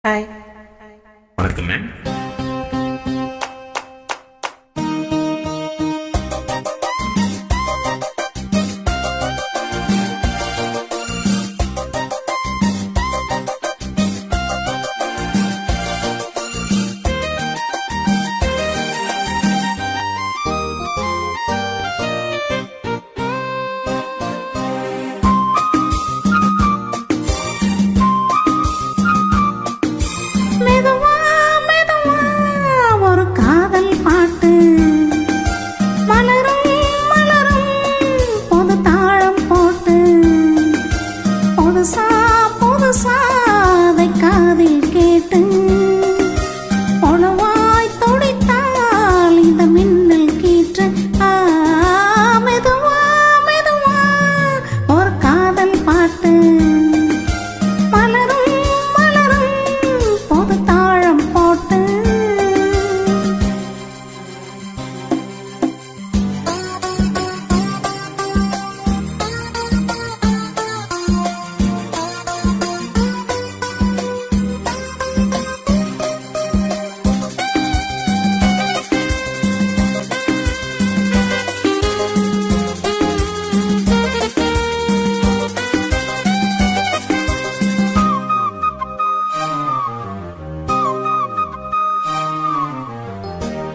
Hi. வணக்கம் ma'am.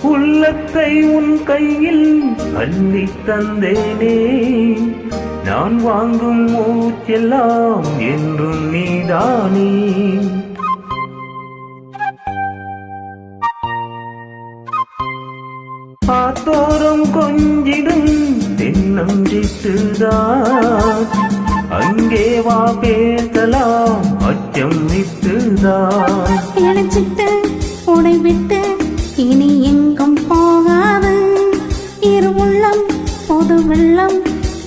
உள்ளத்தை உன் கையில் அள்ளி தந்தேனே, நான் வாங்கும் மூச்செல்லாம் என்றும் நீதானே. ஆத்தோரம் கொஞ்சிடும் தென்னஞ்சிட்டுதான், அங்கே வா பேசலாம் அச்சம் விட்டுதான். இணைச்சிட்டு உடை விட்டு இனி எங்கும் போகாது, இரு உள்ளம் பொது வெள்ளம்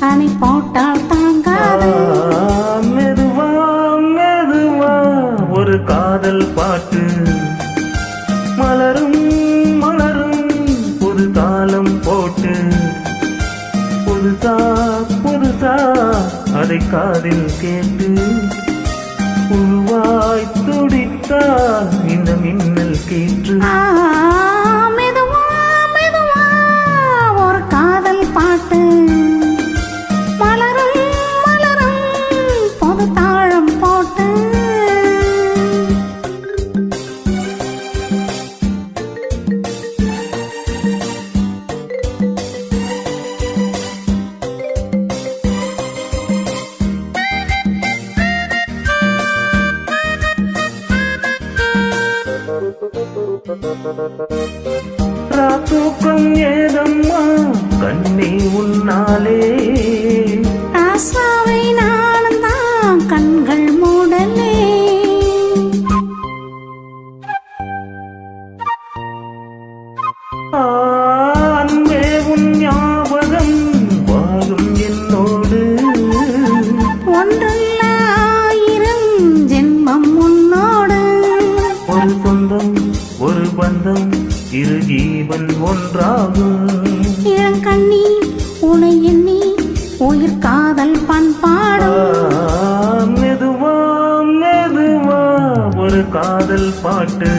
அணை போட்டால் தாங்காது. மெதுவா மெதுவா ஒரு காதல் பாட்டு, மலரும் மலரும் புது தாளம் போட்டு, புதுசா புதுசா அதை காதில் கேட்டு, உருவாய் துடித்தா இந்த மின்னல் கேற்று. மெதுவா மெதுவா ஒரு காதல் பாட்டு, மலரும் மலரும் பொது தாழம் போட்டு. தூக்கம் ஏதம்மா கண்ணே உன்னாலே, ராசாவை நானும் தான் கண்கள் மூடலே. அன்பே உன் ஞாபகம் வாழும் என்னோடு, ஒன்றல்ல ஆயிரம் ஜென்மம் உன்னோடு. ஒரு சொந்தம் ஒரு பந்தம் இரு ஜீவன் ஒன்றாகும். இளங்கண்ணி உனை எண்ணி உயிர் காதல் பண்பாடும். மெதுவா மெதுவா ஒரு காதல் பாட்டு,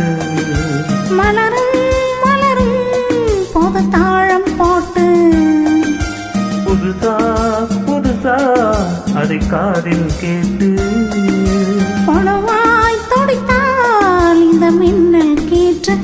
மலரும் மலரும் பொது தாழம் போட்டு, புதுசா புதுசா அதை காதில் கேட்டு, பொழுவாய் துடித்தால் இந்த மின்னல் கீற்று.